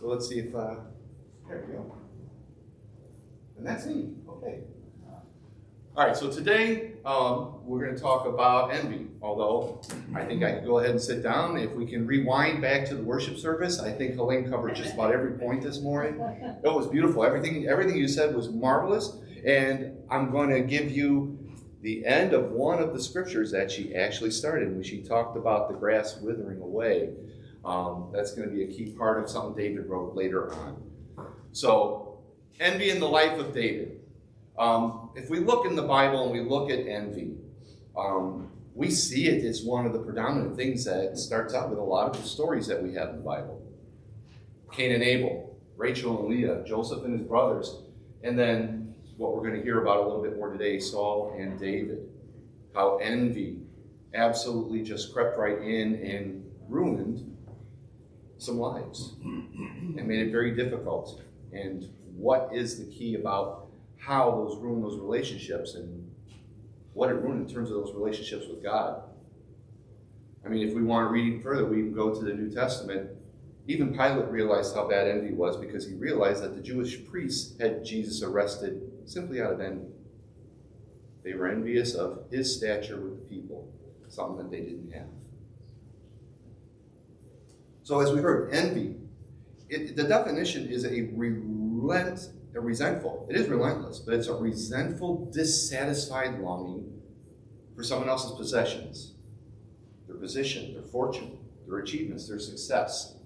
So let's see if, there we go. And that's me, okay. All right, so today we're going to talk about envy, although I think I can go ahead and sit down. If we can rewind back to the worship service, I think Helene covered just about every point this morning. It was beautiful. Everything you said was marvelous, and I'm going to give you the end of one of the scriptures that she actually started when she talked about the grass withering away. That's going to be a key part of something David wrote later on. So, envy in the life of David. If we look in the Bible and we look at envy, we see it as one of the predominant things that starts out with a lot of the stories that we have in the Bible. Cain and Abel, Rachel and Leah, Joseph and his brothers, and then what we're going to hear about a little bit more today, Saul and David. How envy absolutely just crept right in and ruined some lives and made it very difficult. And what is the key about how those ruin those relationships and what it ruined in terms of those relationships with God? I mean, if we want to read even further, we can go to the New Testament. Even Pilate realized how bad envy was because he realized that the Jewish priests had Jesus arrested simply out of envy. They were envious of his stature with the people, something that they didn't have. So as we heard, envy, the definition is a resentful. It is relentless, but it's a resentful, dissatisfied longing for someone else's possessions, their position, their fortune, their achievements, their success.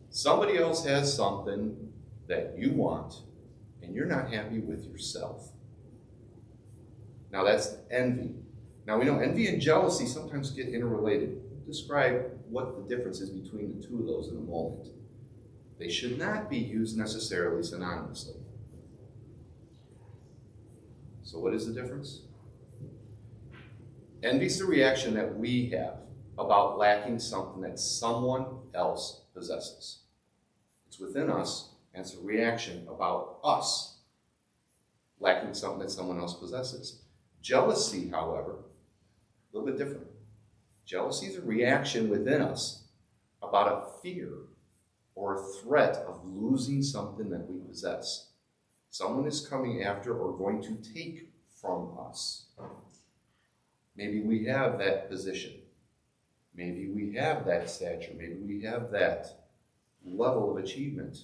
Somebody else has something that you want, and you're not happy with yourself. Now that's envy. Now we know envy and jealousy sometimes get interrelated. We'll describe what the difference is between the two of those in a moment. They should not be used necessarily synonymously. So what is the difference? Envy is the reaction that we have about lacking something that someone else possesses. It's within us, and it's a reaction about us lacking something that someone else possesses. Jealousy, however, a little bit different. Jealousy is a reaction within us about a fear or a threat of losing something that we possess. Someone is coming after or going to take from us. Maybe we have that position. Maybe we have that stature. Maybe we have that level of achievement.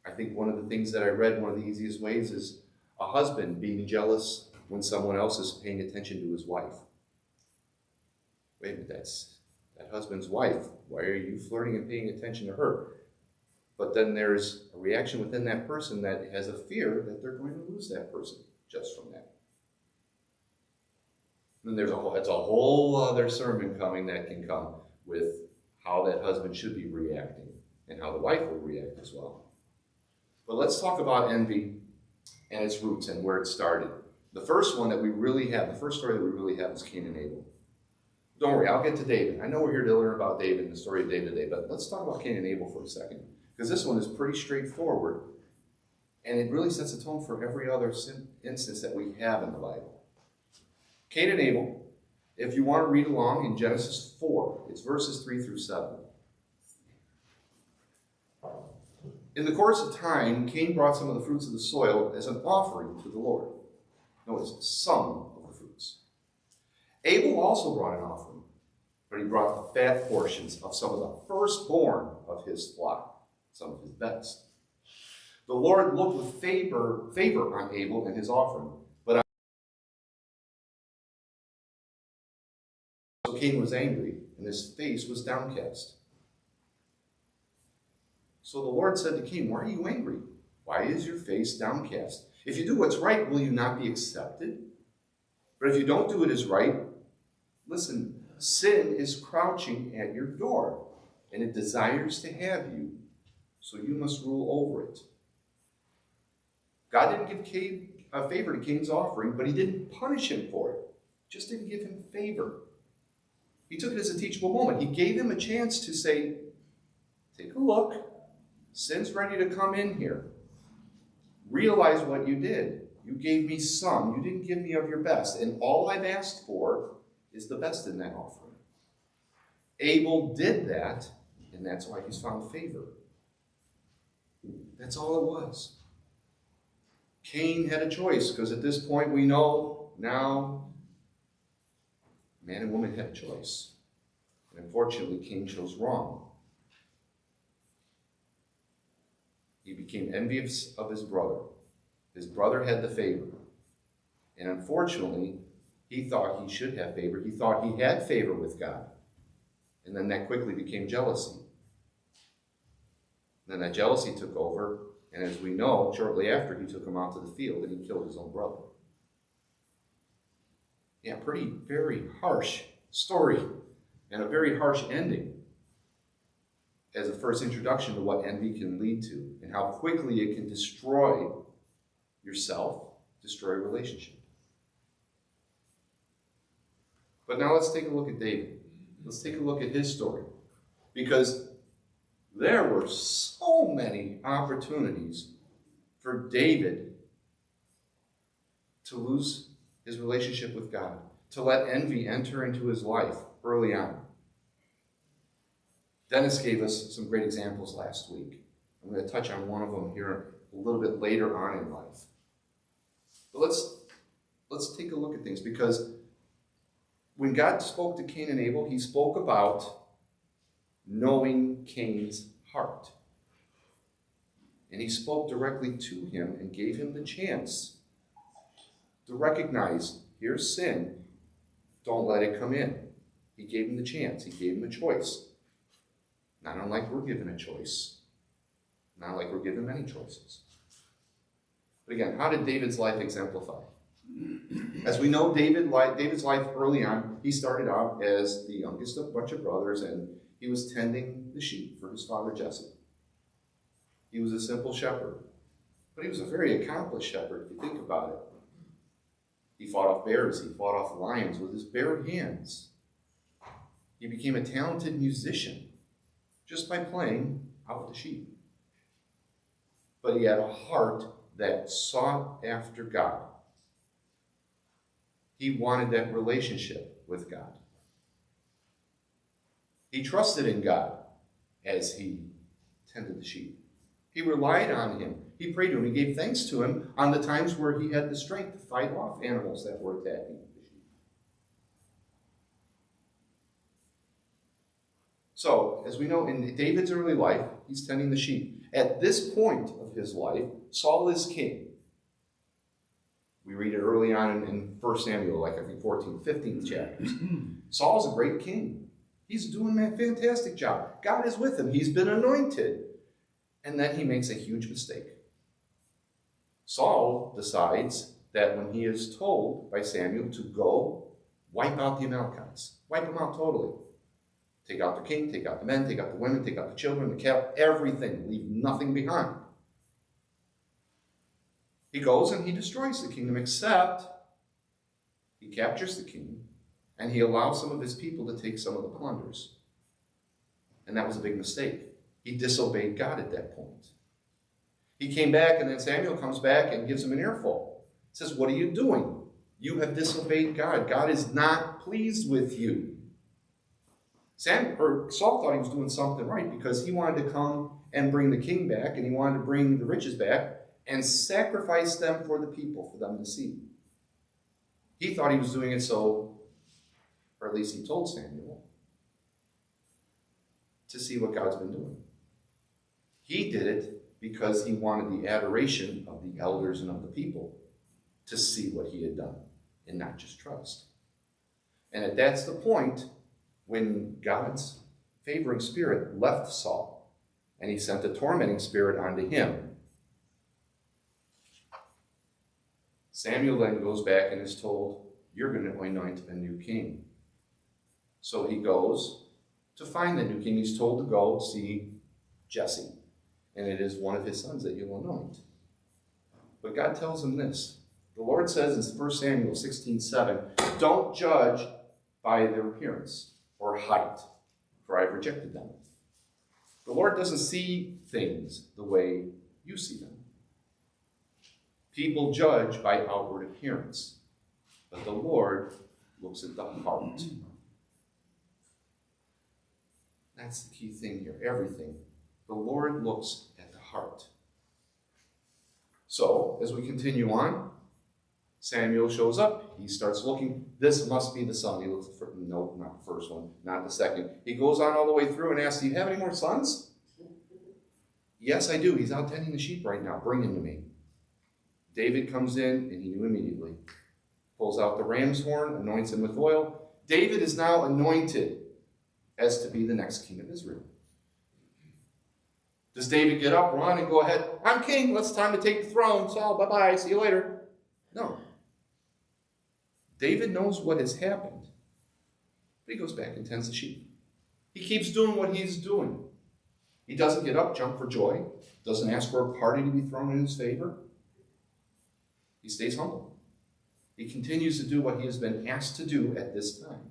I think one of the things that I read, one of the easiest ways, is a husband being jealous when someone else is paying attention to his wife. Wait a minute, that's that husband's wife. Why are you flirting and paying attention to her? But then there's a reaction within that person that has a fear that they're going to lose that person just from that. And then it's a whole other sermon coming that can come with how that husband should be reacting and how the wife will react as well. But let's talk about envy and its roots and where it started. The first one that we really have, the first story that we really have is Cain and Abel. Don't worry, I'll get to David. I know we're here to learn about David and the story of David today, but let's talk about Cain and Abel for a second, because this one is pretty straightforward, and it really sets a tone for every other instance that we have in the Bible. Cain and Abel, if you want to read along in Genesis 4, it's verses 3 through 7. In the course of time, Cain brought some of the fruits of the soil as an offering to the Lord. Notice, some of the fruits. Abel also brought an offering, but he brought the fat portions of some of the firstborn of his flock, some of his best. The Lord looked with favor on Abel and his offering, but so Cain was angry, and his face was downcast. So the Lord said to Cain, "Why are you angry? Why is your face downcast? If you do what's right, will you not be accepted? But if you don't do what is right, listen, sin is crouching at your door, and it desires to have you, so you must rule over it." God didn't give a favor to Cain's offering, but he didn't punish him for it. Just didn't give him favor. He took it as a teachable moment. He gave him a chance to say, take a look. Sin's ready to come in here. Realize what you did. You gave me some. You didn't give me of your best. And all I've asked for is the best in that offering. Abel did that, And that's why he's found favor. That's all it was. Cain had a choice, because at this point we know now man and woman had a choice. And unfortunately, Cain chose wrong. He became envious of his brother. His brother had the favor. And unfortunately, he thought he should have favor. He thought he had favor with God. And then that quickly became jealousy. Then that jealousy took over, and as we know, shortly after, he took him out to the field and he killed his own brother. Yeah, very harsh story, and a very harsh ending as a first introduction to what envy can lead to, and how quickly it can destroy yourself, destroy a relationship. But now let's take a look at David. Let's take a look at his story, because there were so many opportunities for David to lose his relationship with God, to let envy enter into his life early on. Dennis gave us some great examples last week. I'm going to touch on one of them here a little bit later on in life. But let's take a look at things, because when God spoke to Cain and Abel, he spoke about knowing Cain's heart. And he spoke directly to him and gave him the chance to recognize, here's sin, don't let it come in. He gave him the chance. He gave him a choice. Not unlike we're given a choice. Not like we're given many choices. But again, how did David's life exemplify? As we know, David's life early on, he started out as the youngest of a bunch of brothers, and he was tending the sheep for his father Jesse. He was a simple shepherd, but he was a very accomplished shepherd, if you think about it. He fought off bears, he fought off lions with his bare hands. He became a talented musician just by playing out with the sheep. But he had a heart that sought after God. He wanted that relationship with God. He trusted in God as he tended the sheep. He relied on him. He prayed to him. He gave thanks to him on the times where he had the strength to fight off animals that were attacking the sheep. So, as we know, in David's early life, he's tending the sheep. At this point of his life, Saul is king. We read it early on in 1 Samuel, like I think 14th, 15th chapters. Saul's a great king. He's doing a fantastic job. God is with him. He's been anointed. And then he makes a huge mistake. Saul decides that when he is told by Samuel to go wipe out the Amalekites, wipe them out totally. Take out the king, take out the men, take out the women, take out the children, the cattle, everything. Leave nothing behind. He goes and he destroys the kingdom, except he captures the king and he allows some of his people to take some of the plunders. And that was a big mistake. He disobeyed God at that point. He came back, and then Samuel comes back and gives him an earful. He says, what are you doing? You have disobeyed God. God is not pleased with you. Saul thought he was doing something right, because he wanted to come and bring the king back, and he wanted to bring the riches back and sacrifice them for the people, for them to see. He thought he was doing it so, or at least he told Samuel, to see what God's been doing. He did it because he wanted the adoration of the elders and of the people to see what he had done and not just trust. And that's the point when God's favoring spirit left Saul and he sent a tormenting spirit onto him. Samuel then goes back and is told, you're going to anoint a new king. So he goes to find the new king. He's told to go see Jesse. And it is one of his sons that you'll anoint. But God tells him this. The Lord says in 1 Samuel 16:7, don't judge by their appearance or height, for I've rejected them. The Lord doesn't see things the way you see them. People judge by outward appearance, but the Lord looks at the heart. That's the key thing here, everything. The Lord looks at the heart. So, as we continue on, Samuel shows up. He starts looking. This must be the son. He looks for, no, not the first one, not the second. He goes on all the way through and asks, do you have any more sons? Yes, I do. He's out tending the sheep right now. Bring him to me. David comes in, and he knew immediately. Pulls out the ram's horn, anoints him with oil. David is now anointed as to be the next king of Israel. Does David get up, run, and go ahead? I'm king. It's time to take the throne. Saul, bye-bye. See you later. No. David knows what has happened. But he goes back and tends the sheep. He keeps doing what he's doing. He doesn't get up, jump for joy. Doesn't ask for a party to be thrown in his favor. He stays humble. He continues to do what he has been asked to do at this time.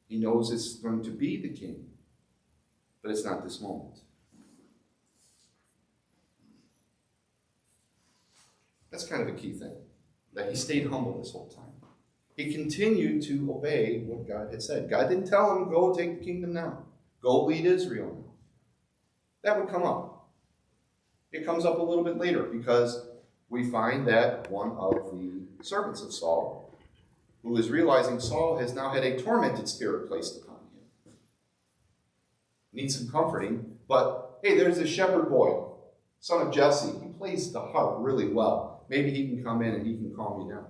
He knows it's going to be the king, but it's not this moment. That's kind of a key thing, that he stayed humble this whole time. He continued to obey what God had said. God didn't tell him, go take the kingdom now. Go lead Israel now. That would come up. It comes up a little bit later because we find that one of the servants of Saul, who is realizing Saul has now had a tormented spirit placed upon him, needs some comforting, but hey, there's a shepherd boy, son of Jesse. He plays the harp really well. Maybe he can come in and he can calm you down.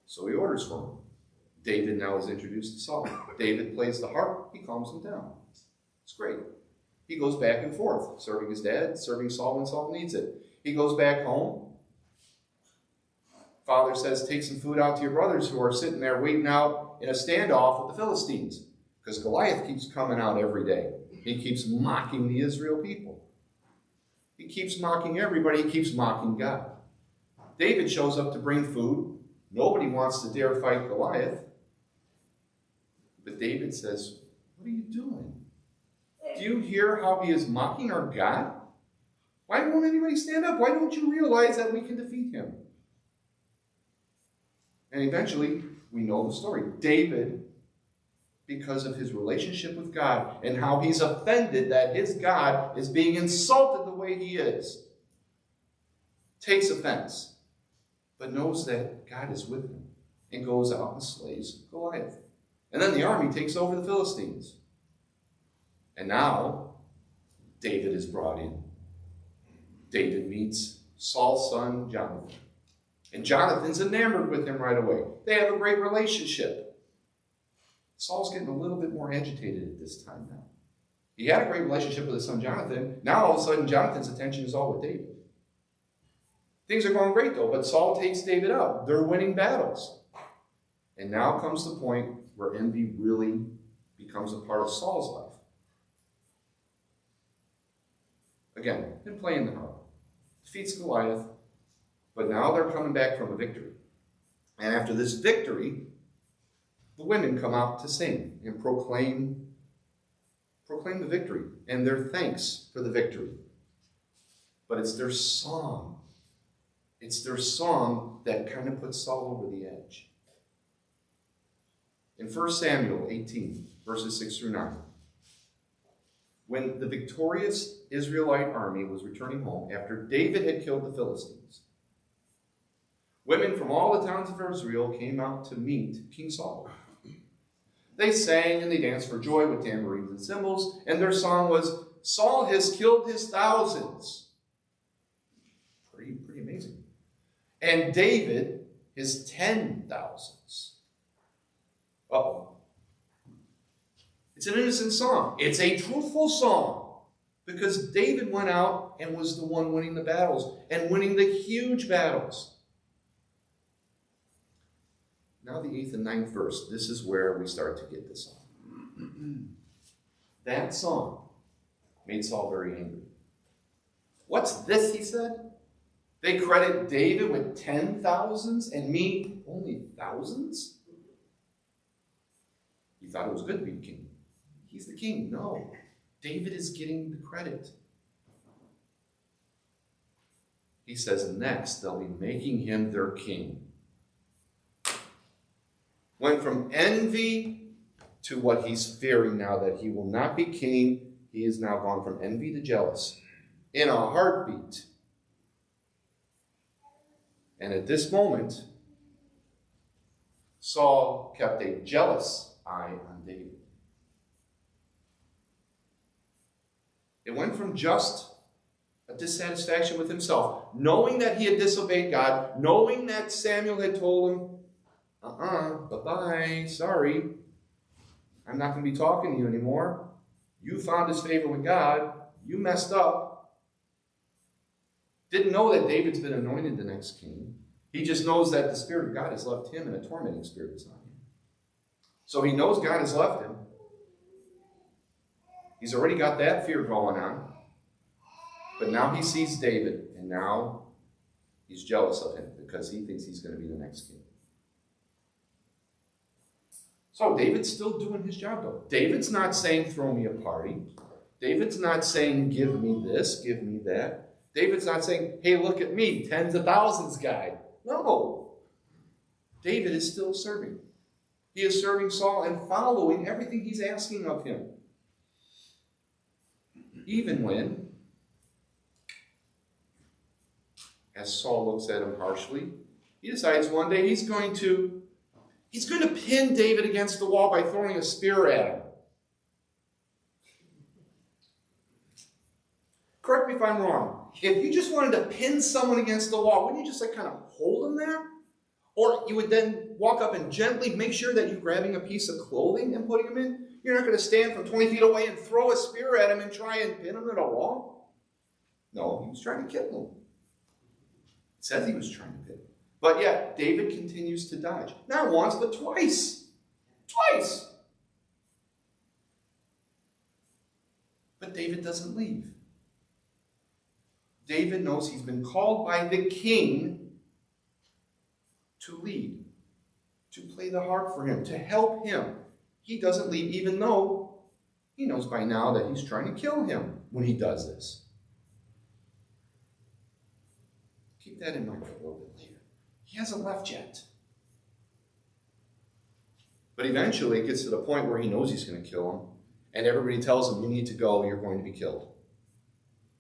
So he orders for him. David now is introduced to Saul. David plays the harp. He calms him down. It's great. He goes back and forth, serving his dad, serving Saul when Saul needs it. He goes back home. Father says, take some food out to your brothers who are sitting there waiting out in a standoff with the Philistines. Because Goliath keeps coming out every day. He keeps mocking the Israel people. He keeps mocking everybody. He keeps mocking God. David shows up to bring food. Nobody wants to dare fight Goliath. But David says, what are you doing? Do you hear how he is mocking our God? Why won't anybody stand up? Why don't you realize that we can defeat him? And eventually, we know the story. David, because of his relationship with God and how he's offended that his God is being insulted the way he is, takes offense, but knows that God is with him and goes out and slays Goliath. And then the army takes over the Philistines. And now, David is brought in. David meets Saul's son, Jonathan. And Jonathan's enamored with him right away. They have a great relationship. Saul's getting a little bit more agitated at this time now. He had a great relationship with his son Jonathan. Now all of a sudden Jonathan's attention is all with David. Things are going great though, but Saul takes David out. They're winning battles. And now comes the point where envy really becomes a part of Saul's life. Again, been playing the harp. Defeats Goliath. But now they're coming back from a victory. And after this victory, the women come out to sing and proclaim the victory and their thanks for the victory. But it's their song. It's their song that kind of puts Saul over the edge. In 1 Samuel 18, verses 6 through 9, when the victorious Israelite army was returning home after David had killed the Philistines, women from all the towns of Israel came out to meet King Saul. They sang and they danced for joy with tambourines and cymbals, and their song was, Saul has killed his thousands. Pretty amazing. And David his 10,000s. Uh-oh. It's an innocent song. It's a truthful song. Because David went out and was the one winning the battles and winning the huge battles. Now the 8th and 9th verse, this is where we start to get this song. That song made Saul very angry. What's this, he said? They credit David with 10,000s and me only thousands? He thought it was good to be king. He's the king. No, David is getting the credit. He says next they'll be making him their king. Went from envy to what he's fearing now, that he will not be king. He is now gone from envy to jealous in a heartbeat. And at this moment, Saul kept a jealous eye on David. It went from just a dissatisfaction with himself, knowing that he had disobeyed God, knowing that Samuel had told him, bye-bye, sorry, I'm not going to be talking to you anymore. You found his favor with God. You messed up. Didn't know that David's been anointed the next king. He just knows that the Spirit of God has left him and a tormenting spirit is on him. So he knows God has left him. He's already got that fear going on. But now he sees David, and now he's jealous of him because he thinks he's going to be the next king. So David's still doing his job, though. David's not saying, throw me a party. David's not saying, give me this, give me that. David's not saying, hey, look at me, tens of thousands guy. No. David is still serving. He is serving Saul and following everything he's asking of him. Even when, as Saul looks at him harshly, he decides one day he's going to pin David against the wall by throwing a spear at him. Correct me if I'm wrong. If you just wanted to pin someone against the wall, wouldn't you just kind of hold them there? Or you would then walk up and gently make sure that you're grabbing a piece of clothing and putting him in? You're not going to stand from 20 feet away and throw a spear at him and try and pin him at a wall? No, he was trying to kill him. It says he was trying to pin him. But yet, David continues to dodge. Not once, but twice. Twice. But David doesn't leave. David knows he's been called by the king to lead, to play the harp for him, to help him. He doesn't leave, even though he knows by now that he's trying to kill him when he does this. Keep that in mind for a little bit later. He hasn't left yet. But eventually it gets to the point where he knows he's going to kill him, and everybody tells him, you need to go, you're going to be killed.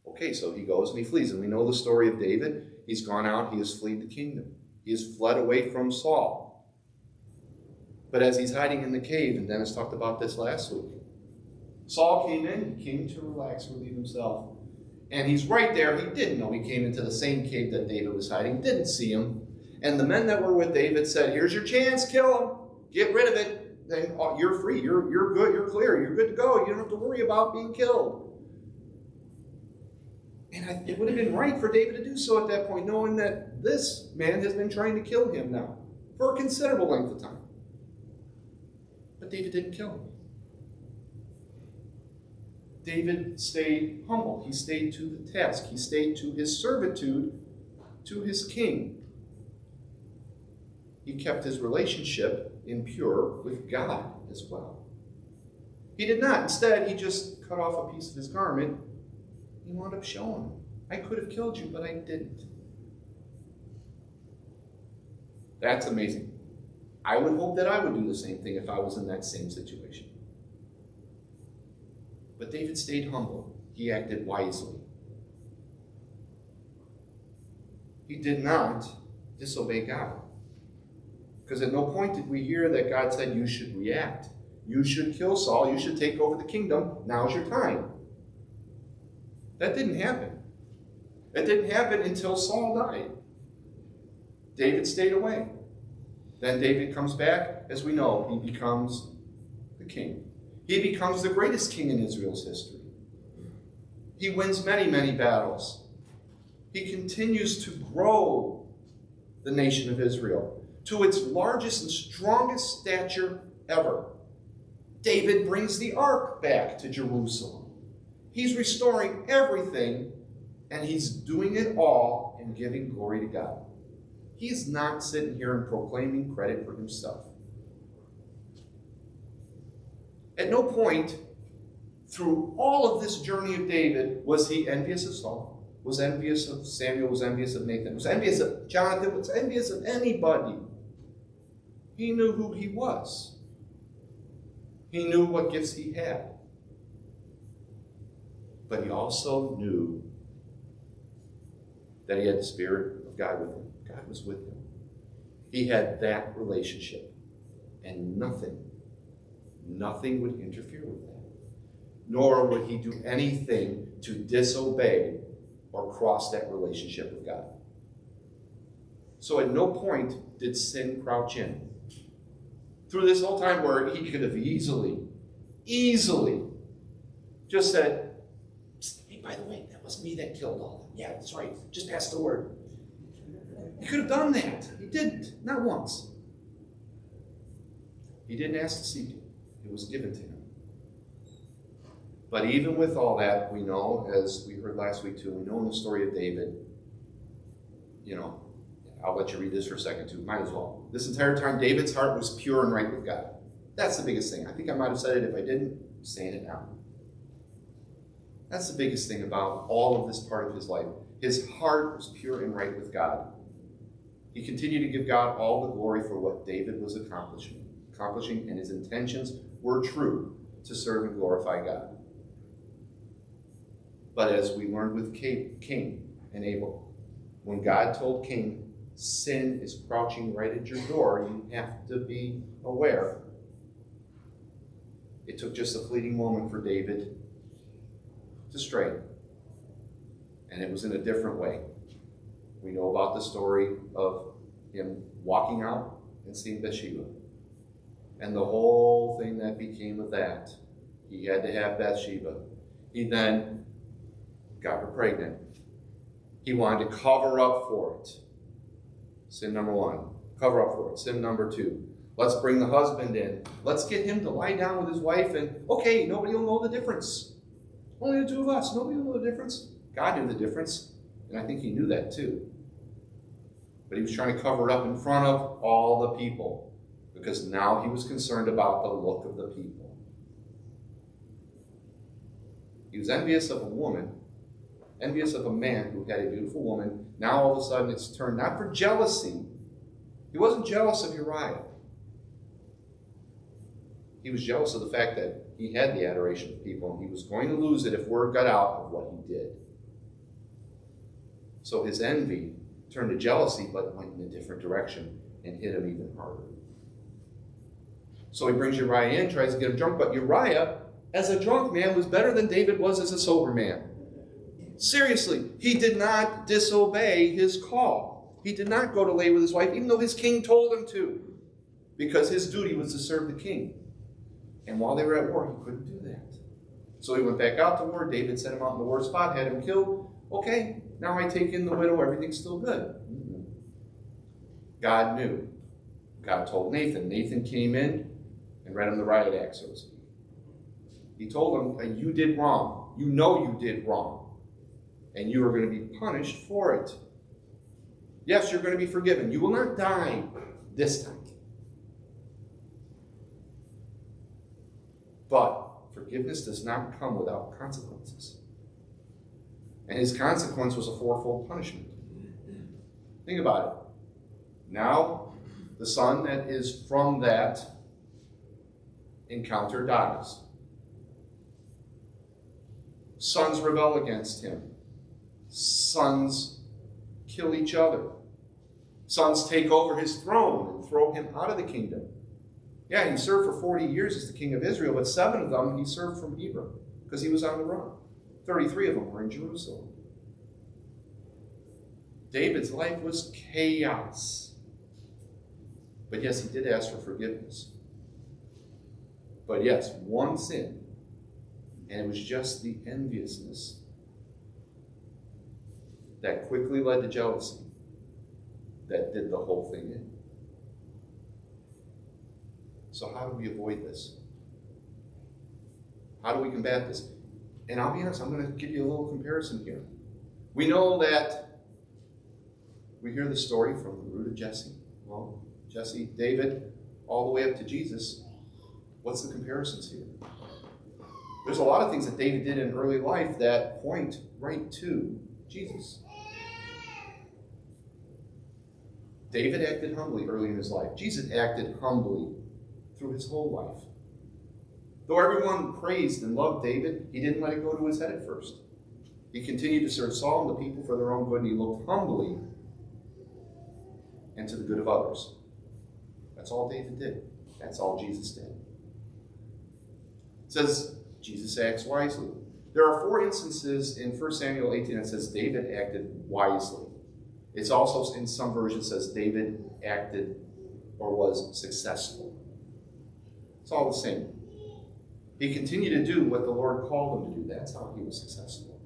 Okay, so he goes and he flees. And we know the story of David. He's gone out, he has fled the kingdom. He has fled away from Saul. But as he's hiding in the cave, and Dennis talked about this last week, Saul came in, he came to relax, relieve himself. And he's right there. He didn't know he came into the same cave that David was hiding, didn't see him. And the men that were with David said, here's your chance, kill him, get rid of it. Then you're free, you're good, you're clear, you're good to go. You don't have to worry about being killed. And it would have been right for David to do so at that point, knowing that this man has been trying to kill him now for a considerable length of time. But David didn't kill him. David stayed humble. He stayed to the task. He stayed to his servitude to his king. He kept his relationship impure with God as well. He did not. Instead, he just cut off a piece of his garment. He wound up showing him, I could have killed you, but I didn't. That's amazing. I would hope that I would do the same thing if I was in that same situation. But David stayed humble. He acted wisely. He did not disobey God. Because at no point did we hear that God said, you should react. You should kill Saul. You should take over the kingdom. Now's your time. That didn't happen. That didn't happen until Saul died. David stayed away. Then David comes back. As we know, he becomes the king. He becomes the greatest king in Israel's history. He wins many, many battles. He continues to grow the nation of Israel to its largest and strongest stature ever. David brings the ark back to Jerusalem. He's restoring everything, and he's doing it all and giving glory to God. He's not sitting here and proclaiming credit for himself. At no point through all of this journey of David was he envious of Saul, was envious of Samuel, was envious of Nathan, was envious of Jonathan, was envious of anybody. He knew who he was. He knew what gifts he had. But he also knew that he had the Spirit of God with him. God was with him. He had that relationship. And nothing would interfere with that. Nor would he do anything to disobey or cross that relationship with God. So at no point did sin crouch in. Through this whole time where he could have easily just said, hey, by the way, that was me that killed all of them. Yeah, that's right. Just pass the word. He could have done that. He didn't. Not once. He didn't ask to seek it. It was given to him. But even with all that, we know, as we heard last week too, we know in the story of David, I'll let you read this for a second too. Might as well. This entire time, David's heart was pure and right with God. That's the biggest thing. I think I might have said it if I didn't. I'm saying it now. That's the biggest thing about all of this part of his life. His heart was pure and right with God. He continued to give God all the glory for what David was accomplishing, and his intentions were true to serve and glorify God. But as we learned with Cain and Abel, when God told Cain, sin is crouching right at your door, you have to be aware. It took just a fleeting moment for David to stray. And it was in a different way. We know about the story of him walking out and seeing Bathsheba. And the whole thing that became of that. He had to have Bathsheba. He then got her pregnant. He wanted to cover up for it. Sin number one. Cover up for it. Sin number two. Let's bring the husband in. Let's get him to lie down with his wife and, okay, nobody will know the difference. Only the two of us. Nobody will know the difference. God knew the difference. And I think he knew that too. But he was trying to cover it up in front of all the people. Because now he was concerned about the look of the people. He was envious of a woman, envious of a man who had a beautiful woman. Now all of a sudden it's turned not for jealousy. He wasn't jealous of Uriah. He was jealous of the fact that he had the adoration of people and he was going to lose it if word got out of what he did. So his envy turned to jealousy but went in a different direction and hit him even harder. So he brings Uriah in, tries to get him drunk, but Uriah, as a drunk man, was better than David was as a sober man. Seriously, he did not disobey his call. He did not go to lay with his wife, even though his king told him to, because his duty was to serve the king. And while they were at war, he couldn't do that. So he went back out to war. David sent him out in the war spot, had him killed. Okay, now I take in the widow, everything's still good. God knew. God told Nathan. Nathan came in and read him the riot act, so to speak. He told him, you did wrong. You know you did wrong. And you are going to be punished for it. Yes, you're going to be forgiven. You will not die this time. But forgiveness does not come without consequences. And his consequence was a fourfold punishment. Think about it. Now, the son that is from that encounter dies. Sons rebel against him. Sons kill each other. Sons take over his throne and throw him out of the kingdom. Yeah, he served for 40 years as the king of Israel, but 7 of them he served from Hebron because he was on the run. 33 of them were in Jerusalem. David's life was chaos. But yes, he did ask for forgiveness. But yes, one sin, and it was just the enviousness that quickly led to jealousy that did the whole thing in. So how do we avoid this? How do we combat this? And I'll be honest, I'm going to give you a little comparison here. We know that we hear the story from the root of Jesse. Well, Jesse, David, all the way up to Jesus. What's the comparisons here? There's a lot of things that David did in early life that point right to Jesus. David acted humbly early in his life. Jesus acted humbly through his whole life. Though everyone praised and loved David, he didn't let it go to his head at first. He continued to serve Saul and the people for their own good, and he looked humbly and to the good of others. That's all David did. That's all Jesus did. It says Jesus acts wisely. There are 4 instances in 1 Samuel 18 that says David acted wisely. It's also in some versions says David acted or was successful. It's all the same. He continued to do what the Lord called him to do. That's how he was successful.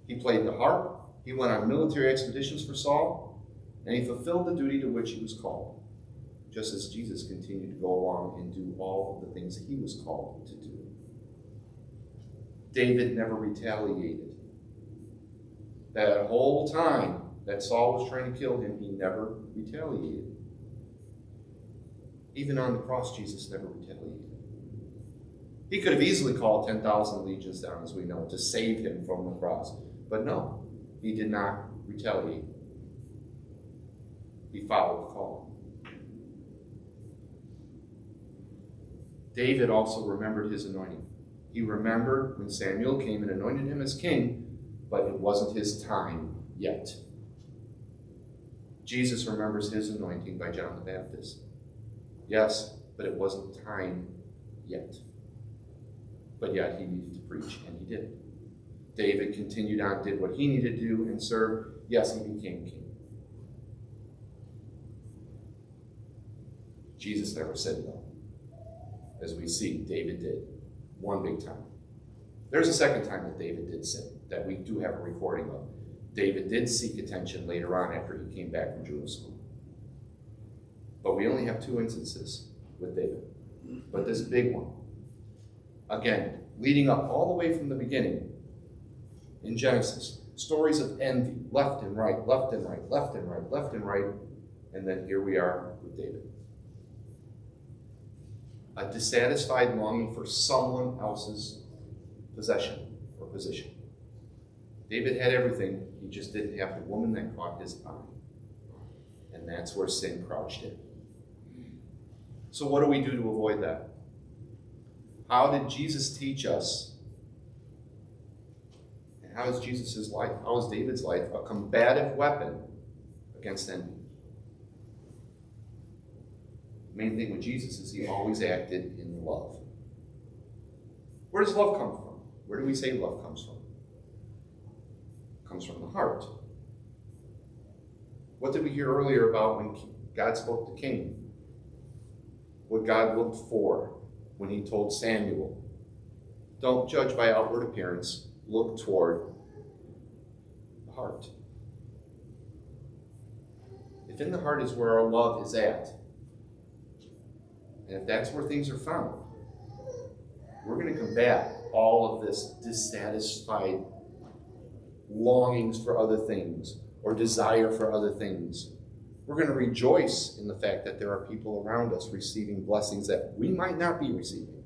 He played the harp. He went on military expeditions for Saul, and he fulfilled the duty to which he was called, just as Jesus continued to go along and do all of the things that he was called to do. David never retaliated. That whole time that Saul was trying to kill him, he never retaliated. Even on the cross, Jesus never retaliated. He could have easily called 10,000 legions down, as we know, to save him from the cross. But no, he did not retaliate. He followed the call. David also remembered his anointing. He remembered when Samuel came and anointed him as king, but it wasn't his time yet. Jesus remembers his anointing by John the Baptist. Yes, but it wasn't time yet. But yet he needed to preach, and he did. David continued on, did what he needed to do, and served. Yes, he became king. Jesus never said no. As we see, David did. One big time. There's a second time that David did sin, that we do have a recording of. David did seek attention later on after he came back from Jerusalem. But we only have 2 instances with David. But this big one, again, leading up all the way from the beginning in Genesis, stories of envy, left and right, left and right, left and right, left and right, and then here we are with David. A dissatisfied longing for someone else's possession or position. David had everything, he just didn't have the woman that caught his eye. And that's where sin crouched in. So what do we do to avoid that? How did Jesus teach us? And how is Jesus' life, how is David's life a combative weapon against envy? The main thing with Jesus is he always acted in love. Where does love come from? Where do we say love comes from? It comes from the heart. What did we hear earlier about when God spoke to Cain? What God looked for when he told Samuel, don't judge by outward appearance, look toward the heart. If in the heart is where our love is at, and if that's where things are found, we're going to combat all of this dissatisfied longings for other things or desire for other things. We're going to rejoice in the fact that there are people around us receiving blessings that we might not be receiving.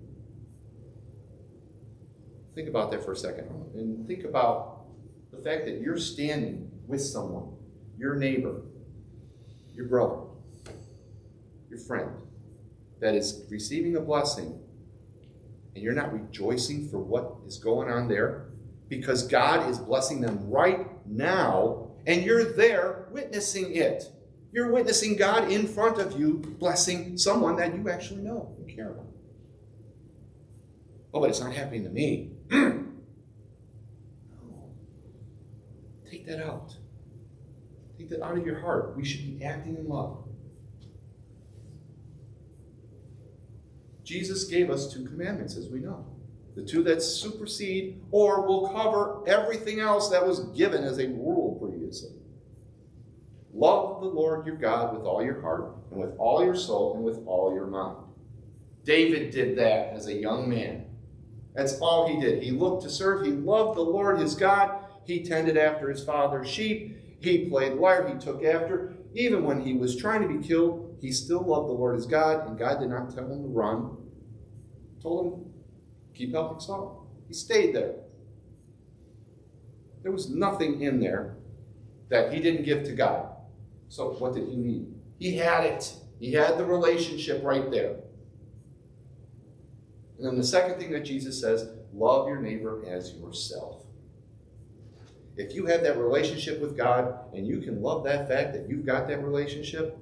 Think about that for a second. And think about the fact that you're standing with someone, your neighbor, your brother, your friend, that is receiving a blessing, and you're not rejoicing for what is going on there because God is blessing them right now, and you're there witnessing it. You're witnessing God in front of you blessing someone that you actually know and care about. Oh, but it's not happening to me. No. Take that out. Take that out of your heart. We should be acting in love. Jesus gave us 2 commandments, as we know. The 2 that supersede or will cover everything else that was given as a rule previously. Love the Lord your God with all your heart and with all your soul and with all your mind. David did that as a young man. That's all he did. He looked to serve. He loved the Lord his God. He tended after his father's sheep. He played lyre. He took after. Even when he was trying to be killed, he still loved the Lord his God, and God did not tell him to run. He told him, keep helping Saul. He stayed there. There was nothing in there that he didn't give to God. So what did he need? He had it. He had the relationship right there. And then the second thing that Jesus says, love your neighbor as yourself. If you have that relationship with God and you can love that fact that you've got that relationship,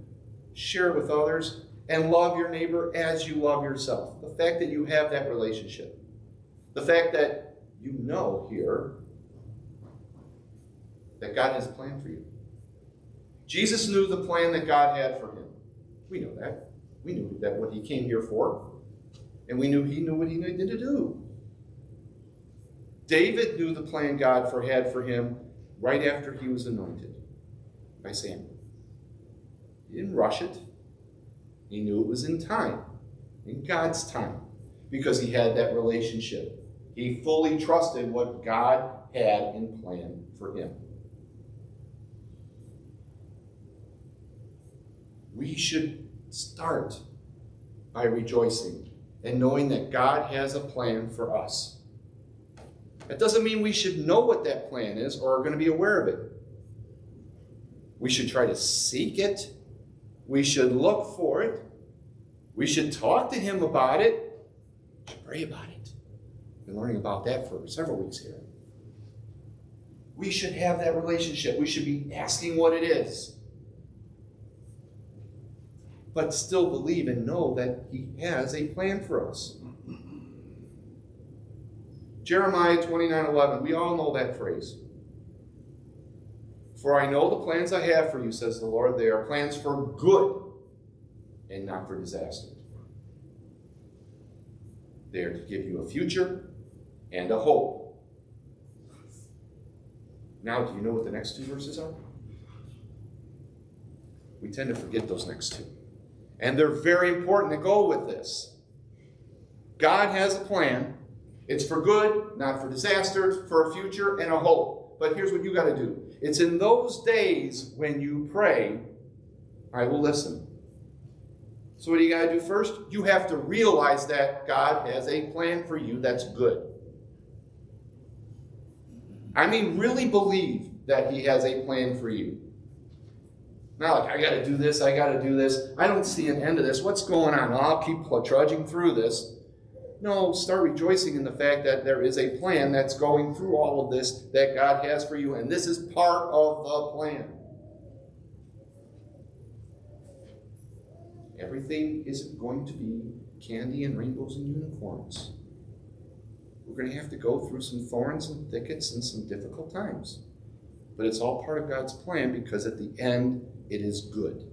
share it with others and love your neighbor as you love yourself. The fact that you have that relationship. The fact that you know here that God has a plan for you. Jesus knew the plan that God had for him. We know that. We knew that what he came here for. And we knew he knew what he needed to do. David knew the plan God had for him right after he was anointed by Samuel. He didn't rush it. He knew it was in time, in God's time, because he had that relationship. He fully trusted what God had in plan for him. We should start by rejoicing and knowing that God has a plan for us. That doesn't mean we should know what that plan is or are going to be aware of it. We should try to seek it. We should look for it. We should talk to him about it. We should pray about it. We've been learning about that for several weeks here. We should have that relationship. We should be asking what it is. But still believe and know that he has a plan for us. Jeremiah 29:11, we all know that phrase. For I know the plans I have for you, says the Lord. They are plans for good and not for disaster. They are to give you a future and a hope. Now, do you know what the next two verses are? We tend to forget those next two. And they're very important to go with this. God has a plan. It's for good, not for disaster, it's for a future and a hope. But here's what you got to do. It's in those days when you pray, I will listen. So what do you got to do first? You have to realize that God has a plan for you that's good. I mean, really believe that he has a plan for you. Not like, I got to do this, I got to do this. I don't see an end to this. What's going on? I'll keep trudging through this. No, start rejoicing in the fact that there is a plan that's going through all of this that God has for you, and this is part of the plan. Everything isn't going to be candy and rainbows and unicorns. We're going to have to go through some thorns and thickets and some difficult times. But it's all part of God's plan because at the end, it is good.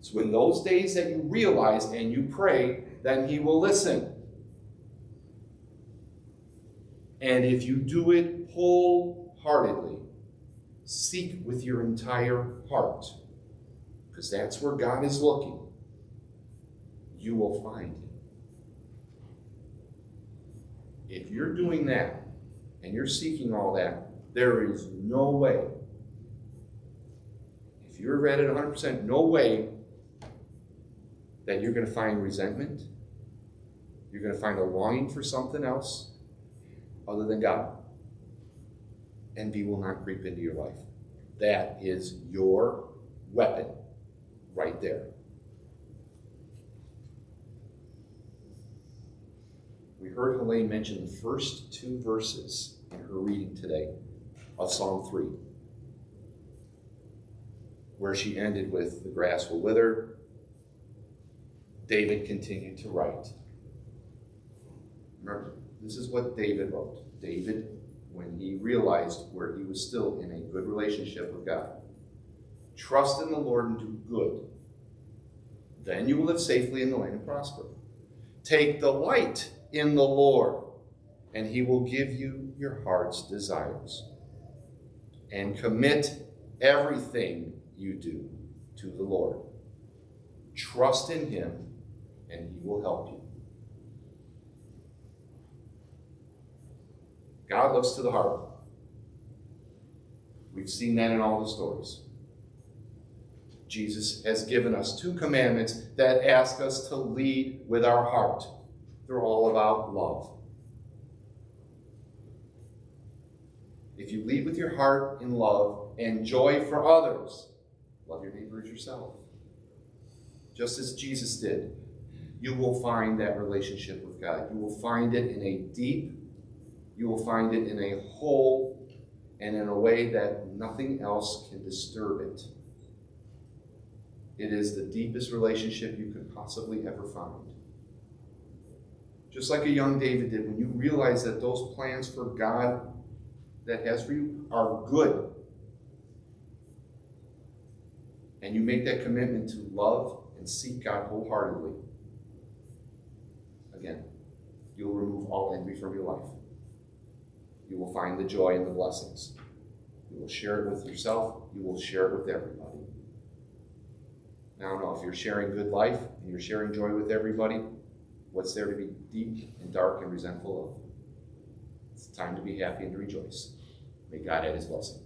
So in those days that you realize and you pray, then he will listen. And if you do it wholeheartedly, seek with your entire heart, because that's where God is looking, you will find him. If you're doing that and you're seeking all that, there is no way, if you're at it 100%, no way that you're going to find resentment. You're going to find a longing for something else other than God. Envy will not creep into your life. That is your weapon right there. We heard Helene mention the first two verses in her reading today of Psalm 3, where she ended with, the grass will wither. David continued to write. Remember, this is what David wrote. David, when he realized where he was still in a good relationship with God, trust in the Lord and do good. Then you will live safely in the land and prosper. Take delight in the Lord, and he will give you your heart's desires. And commit everything you do to the Lord. Trust in him, and he will help you. God looks to the heart. We've seen that in all the stories. Jesus has given us two commandments that ask us to lead with our heart. They're all about love. If you lead with your heart in love and joy for others, love your neighbor as yourself. Just as Jesus did. you will find that relationship with God. You will find it in a deep, you will find it in a whole, and in a way that nothing else can disturb it. It is the deepest relationship you could possibly ever find. Just like a young David did, when you realize that those plans for God that has for you are good, and you make that commitment to love and seek God wholeheartedly, again, you'll remove all envy from your life. You will find the joy and the blessings. You will share it with yourself. You will share it with everybody. Now, if you're sharing good life and you're sharing joy with everybody, what's there to be deep and dark and resentful of? It's time to be happy and to rejoice. May God add his blessing.